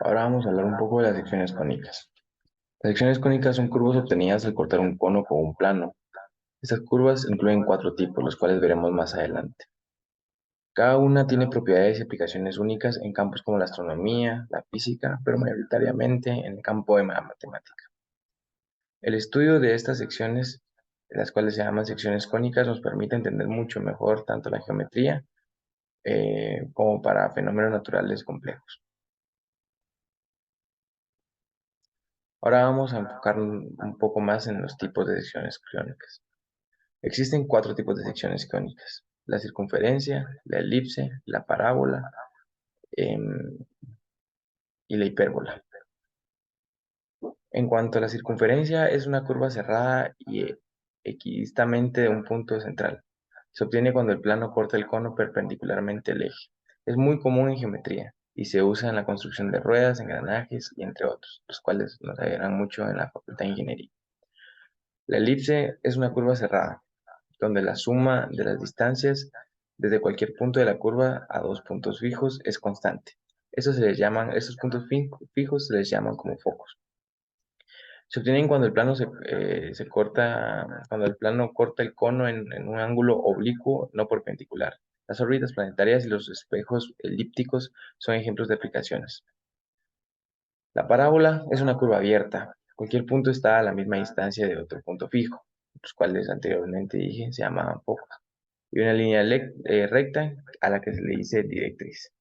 Ahora vamos a hablar un poco de las secciones cónicas. Las secciones cónicas son curvas obtenidas al cortar un cono con un plano. Estas curvas incluyen cuatro tipos, los cuales veremos más adelante. Cada una tiene propiedades y aplicaciones únicas en campos como la astronomía, la física, pero mayoritariamente en el campo de la matemática. El estudio de estas secciones, las cuales se llaman secciones cónicas, nos permite entender mucho mejor tanto la geometría como para fenómenos naturales complejos. Ahora vamos a enfocar un poco más en los tipos de secciones cónicas. Existen cuatro tipos de secciones cónicas: la circunferencia, la elipse, la parábola em, y la hipérbola. En cuanto a la circunferencia, es una curva cerrada y equidistante de un punto central. Se obtiene cuando el plano corta el cono perpendicularmente al eje. Es muy común en geometría y se usa en la construcción de ruedas, engranajes y entre otros, los cuales nos ayudarán mucho en la Facultad de Ingeniería. La elipse es una curva cerrada, donde la suma de las distancias desde cualquier punto de la curva a dos puntos fijos es constante. Estos puntos fijos se les llaman como focos. Se obtienen cuando el plano se corta, cuando el plano corta el cono en un ángulo oblicuo, no perpendicular. Las órbitas planetarias y los espejos elípticos son ejemplos de aplicaciones. La parábola es una curva abierta. Cualquier punto está a la misma distancia de otro punto fijo, los cuales anteriormente dije se llamaban focos, y una línea recta a la que se le dice directriz.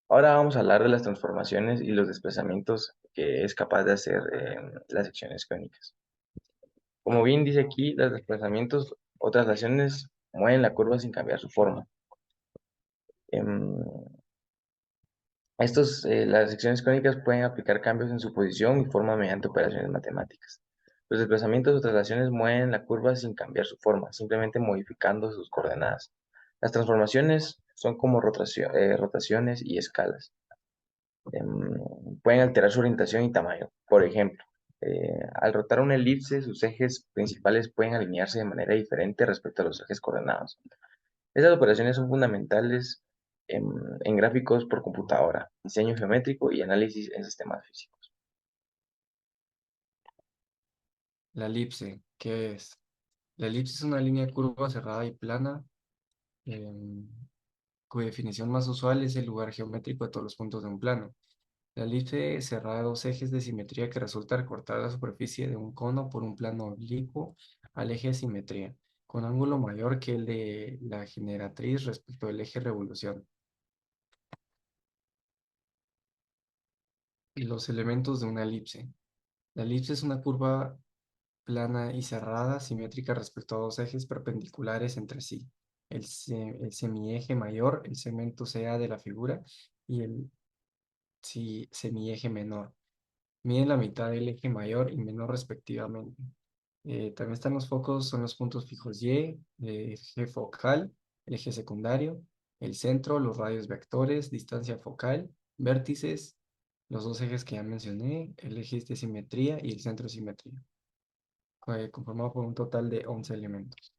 Ahora vamos a hablar de las transformaciones y los desplazamientos que es capaz de hacer las secciones cónicas. Como bien dice aquí, los desplazamientos o traslaciones mueven la curva sin cambiar su forma. Em, las secciones cónicas pueden aplicar cambios en su posición y forma mediante operaciones matemáticas. Los desplazamientos o traslaciones mueven la curva sin cambiar su forma, simplemente modificando sus coordenadas. Las transformaciones son como rotaciones y escalas. Pueden alterar su orientación y tamaño. Por ejemplo, al rotar una elipse, sus ejes principales pueden alinearse de manera diferente respecto a los ejes coordenados. Estas operaciones son fundamentales en, en gráficos por computadora, diseño geométrico y análisis en sistemas físicos. La elipse, ¿qué es? La elipse es una línea curva cerrada y plana, em, cuya definición más usual es el lugar geométrico de todos los puntos de un plano. La elipse cerrada de dos ejes de simetría que resulta al cortar la superficie de un cono por un plano oblicuo al eje de simetría, con ángulo mayor que el de la generatriz respecto del eje revolución. Y los elementos de una elipse. La elipse es una curva plana y cerrada, simétrica respecto a dos ejes perpendiculares entre sí. El semieje mayor, el segmento CA de la figura, y el semieje menor. Miden la mitad del eje mayor y menor respectivamente. También están los focos, son los puntos fijos Y, eje focal, el eje secundario, el centro, los radios vectores, distancia focal, vértices, los dos ejes que ya mencioné, el eje de simetría y el centro de simetría, conformado por un total de 11 elementos.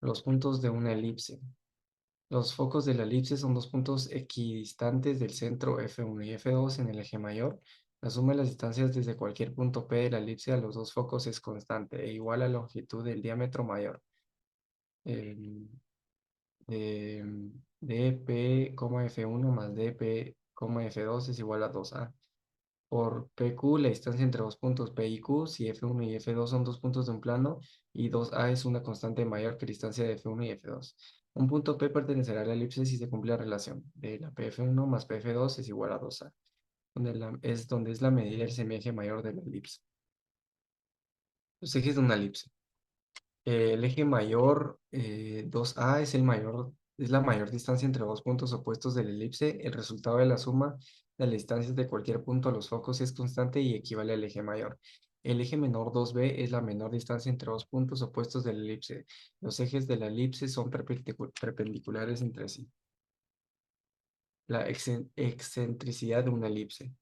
Los puntos de una elipse. Los focos de la elipse son dos puntos equidistantes del centro F1 y F2 en el eje mayor. La suma de las distancias desde cualquier punto P de la elipse a los dos focos es constante e igual a la longitud del diámetro mayor. em, dp, F1 más dp, F2 es igual a 2a. Por PQ, la distancia entre dos puntos P y Q, si F1 y F2 son dos puntos de un plano, y 2A es una constante mayor que la distancia de F1 y F2. Un punto P pertenecerá a la elipse si se cumple la relación de la PF1 más PF2 es igual a 2A, donde es la medida del semieje mayor de la elipse. Los ejes de una elipse. El eje mayor 2A es la mayor distancia entre dos puntos opuestos de la elipse. El resultado de la suma de las distancias de cualquier punto a los focos es constante y equivale al eje mayor. El eje menor 2B es la menor distancia entre dos puntos opuestos de la elipse. Los ejes de la elipse son perpendiculares entre sí. La excentricidad de una elipse.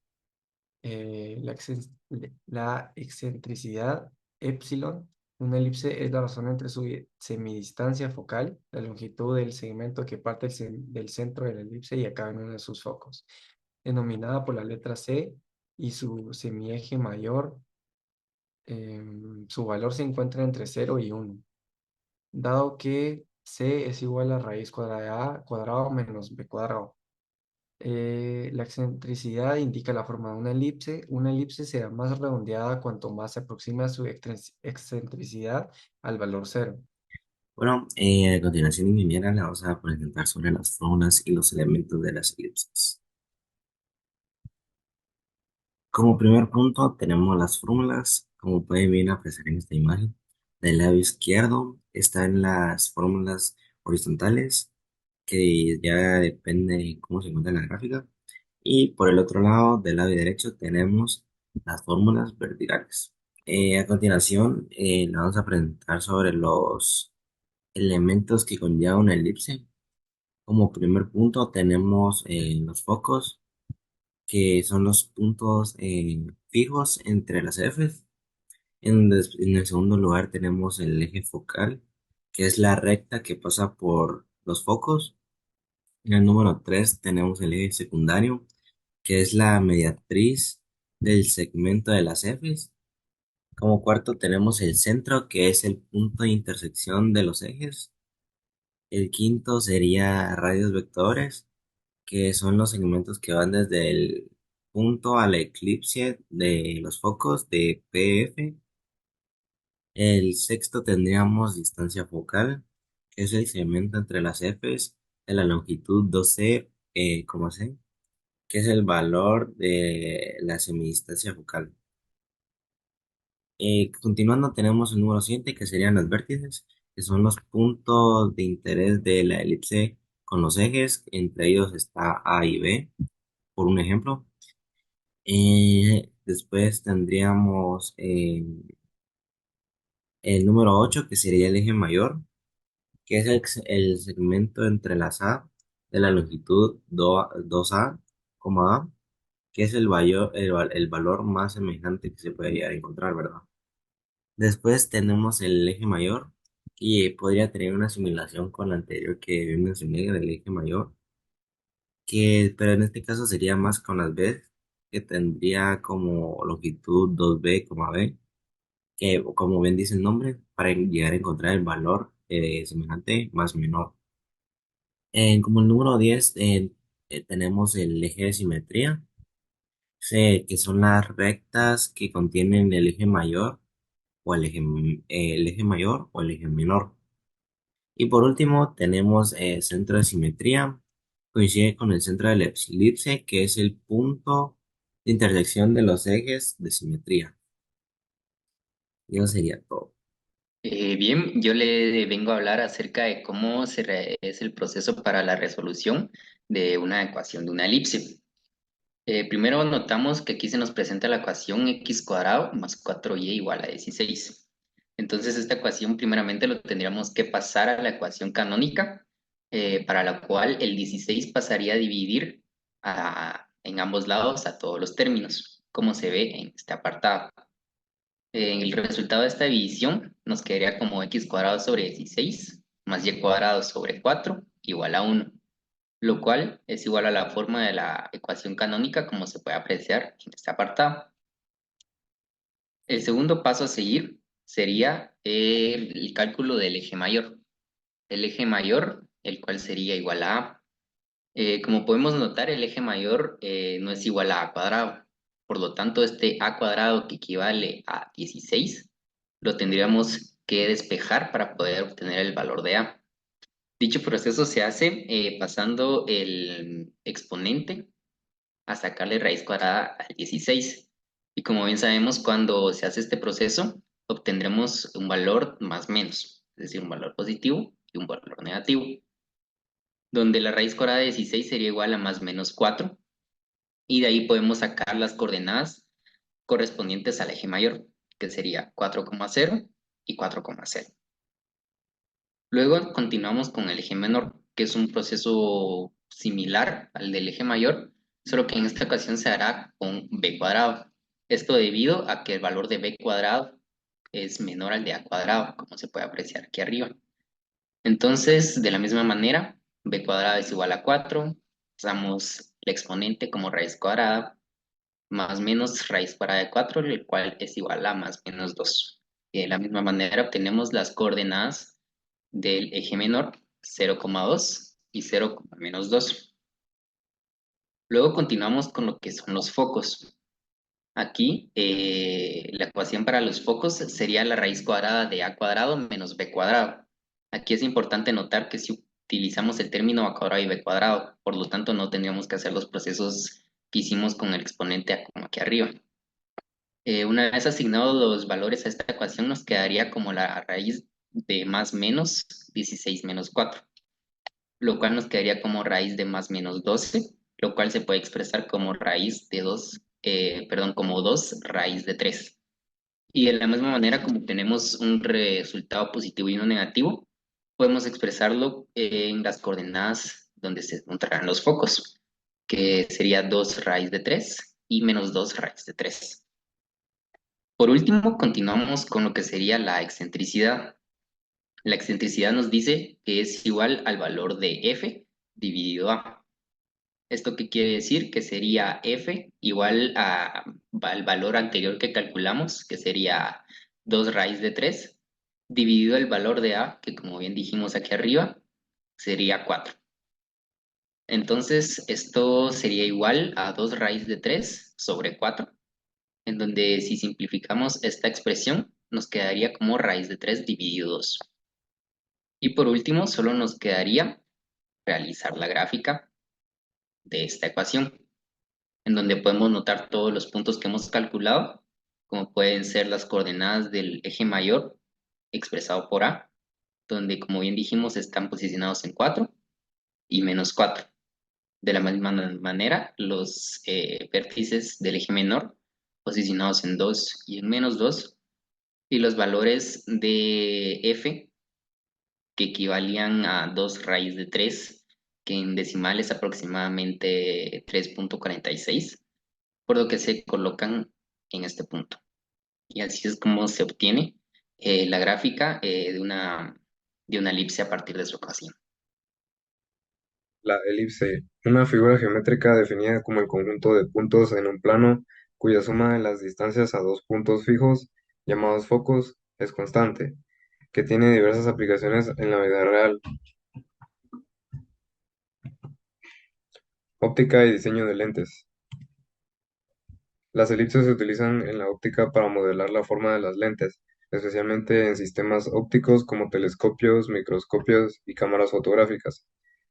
La excentricidad epsilon Una elipse es la razón entre su semidistancia focal, la longitud del segmento que parte del centro de la elipse y acaba en uno de sus focos, denominada por la letra C, y su semieje mayor, su valor se encuentra entre 0 y 1. Dado que C es igual a raíz cuadrada de A cuadrado menos B cuadrado. La excentricidad indica la forma de una elipse. Una elipse será más redondeada cuanto más se aproxima su excentricidad al valor cero. Bueno, a continuación, ingeniera, le vamos a presentar sobre las fórmulas y los elementos de las elipses. Como primer punto tenemos las fórmulas, como pueden bien apreciar en esta imagen. Del lado izquierdo están las fórmulas horizontales, que ya depende de cómo se encuentra en la gráfica. Y por el otro lado, del lado derecho, tenemos las fórmulas verticales. A continuación, le vamos a presentar sobre los elementos que conlleva una elipse. Como primer punto tenemos los focos, que son los puntos fijos entre las Fs. En el segundo lugar tenemos el eje focal, que es la recta que pasa por los focos. En el número 3 tenemos el eje secundario, que es la mediatriz del segmento de las Fs. Como cuarto tenemos el centro, que es el punto de intersección de los ejes. El quinto sería radios vectores, que son los segmentos que van desde el punto a la eclipse de los focos de PF. El sexto tendríamos distancia focal, que es el segmento entre las Fs de la longitud 2c, C, que es el valor de la semidistancia focal. Continuando tenemos el número 7, que serían los vértices, que son los puntos de interés de la elipse con los ejes. Entre ellos está A y B, por un ejemplo. Después tendríamos el número 8, que sería el eje mayor, que es el segmento entre las A de la longitud 2A, A, que es el valor más semejante que se puede llegar a encontrar, ¿verdad? Después tenemos el eje mayor, y podría tener una simulación con la anterior que mencioné del eje mayor, pero en este caso sería más con las B, que tendría como longitud 2B, B, que como bien dice el nombre, para llegar a encontrar el valor semejante más menor. Como el número 10 tenemos el eje de simetría, que son las rectas que contienen el eje mayor o el eje mayor o el eje menor. Y por último tenemos el centro de simetría, coincide con el centro de la elipse, que es el punto de intersección de los ejes de simetría. Y eso sería todo. Bien, yo le vengo a hablar acerca de cómo es el proceso para la resolución de una ecuación de una elipse. Primero notamos que aquí se nos presenta la ecuación x cuadrado más 4y igual a 16. Entonces esta ecuación primeramente lo tendríamos que pasar a la ecuación canónica, para la cual el 16 pasaría a dividir en ambos lados a todos los términos, como se ve en este apartado. El resultado de esta división nos quedaría como x cuadrado sobre 16 más y cuadrado sobre 4 igual a 1, lo cual es igual a la forma de la ecuación canónica como se puede apreciar en este apartado. El segundo paso a seguir sería el cálculo del eje mayor. El eje mayor, el cual sería igual a A. Como podemos notar, el eje mayor no es igual a cuadrado. Por lo tanto, este a cuadrado que equivale a 16 lo tendríamos que despejar para poder obtener el valor de a. Dicho proceso se hace pasando el exponente a sacarle raíz cuadrada al 16. Y como bien sabemos, cuando se hace este proceso, obtendremos un valor más menos, es decir, un valor positivo y un valor negativo, donde la raíz cuadrada de 16 sería igual a más menos 4, y de ahí podemos sacar las coordenadas correspondientes al eje mayor, que sería 4,0 y 4,0. Luego continuamos con el eje menor, que es un proceso similar al del eje mayor, solo que en esta ocasión se hará con b cuadrado. Esto debido a que el valor de b cuadrado es menor al de a cuadrado, como se puede apreciar aquí arriba. Entonces, de la misma manera, b cuadrado es igual a 4, usamos el exponente como raíz cuadrada, más menos raíz cuadrada de 4, el cual es igual a más menos 2. Y de la misma manera obtenemos las coordenadas del eje menor, 0,2 y 0,-2. Luego continuamos con lo que son los focos. Aquí, la ecuación para los focos sería la raíz cuadrada de a cuadrado menos b cuadrado. Aquí es importante notar que si utilizamos el término a cuadrado y b cuadrado, por lo tanto no tendríamos que hacer los procesos que hicimos con el exponente como aquí arriba. Una vez asignados los valores a esta ecuación, nos quedaría como la raíz de más menos 16 menos 4, lo cual nos quedaría como raíz de más menos 12, lo cual se puede expresar como raíz de 2, como 2 raíz de 3. Y de la misma manera, como tenemos un resultado positivo y uno negativo, podemos expresarlo en las coordenadas donde se encontrarán los focos, que sería 2 raíz de 3 y menos 2 raíz de 3. Por último, continuamos con lo que sería la excentricidad. La excentricidad nos dice que es igual al valor de f dividido a. ¿Esto qué quiere decir? Que sería f igual al valor anterior que calculamos, que sería 2 raíz de 3, dividido el valor de a, que como bien dijimos aquí arriba, sería 4. Entonces, esto sería igual a 2 raíz de 3 sobre 4, en donde si simplificamos esta expresión, nos quedaría como raíz de 3 dividido 2. Y por último, solo nos quedaría realizar la gráfica de esta ecuación, en donde podemos notar todos los puntos que hemos calculado, como pueden ser las coordenadas del eje mayor expresado por A, donde como bien dijimos están posicionados en 4 y menos 4. De la misma manera, los vértices del eje menor posicionados en 2 y en menos 2, y los valores de F que equivalían a 2 raíz de 3, que en decimal es aproximadamente 3,46, por lo que se colocan en este punto. Y así es como se obtiene la gráfica de una elipse a partir de su ecuación. La elipse, una figura geométrica definida como el conjunto de puntos en un plano cuya suma de las distancias a dos puntos fijos, llamados focos, es constante, que tiene diversas aplicaciones en la vida real. Óptica y diseño de lentes. Las elipses se utilizan en la óptica para modelar la forma de las lentes, especialmente en sistemas ópticos como telescopios, microscopios y cámaras fotográficas.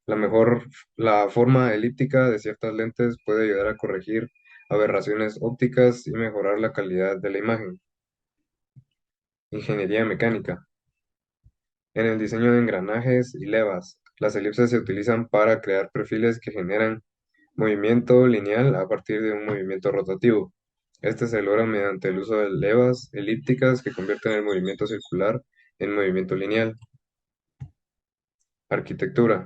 La forma elíptica de ciertas lentes puede ayudar a corregir aberraciones ópticas y mejorar la calidad de la imagen. Ingeniería mecánica. En el diseño de engranajes y levas, las elipses se utilizan para crear perfiles que generan movimiento lineal a partir de un movimiento rotativo. Este se logra mediante el uso de levas elípticas que convierten el movimiento circular en movimiento lineal. Arquitectura.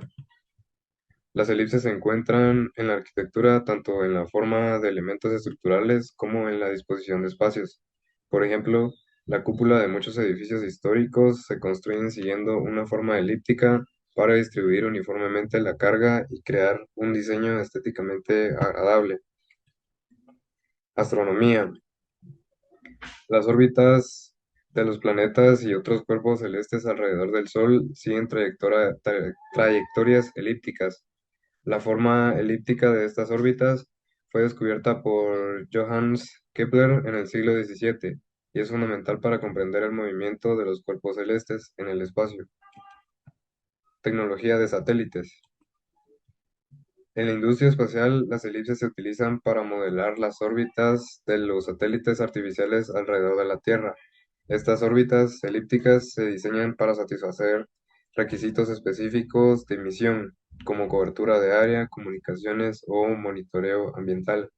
Las elipses se encuentran en la arquitectura tanto en la forma de elementos estructurales como en la disposición de espacios. Por ejemplo, la cúpula de muchos edificios históricos se construyen siguiendo una forma elíptica para distribuir uniformemente la carga y crear un diseño estéticamente agradable. Astronomía. Las órbitas de los planetas y otros cuerpos celestes alrededor del Sol siguen trayectorias elípticas. La forma elíptica de estas órbitas fue descubierta por Johannes Kepler en el siglo XVII y es fundamental para comprender el movimiento de los cuerpos celestes en el espacio. Tecnología de satélites. En la industria espacial, las elipses se utilizan para modelar las órbitas de los satélites artificiales alrededor de la Tierra. Estas órbitas elípticas se diseñan para satisfacer requisitos específicos de misión, como cobertura de área, comunicaciones o monitoreo ambiental.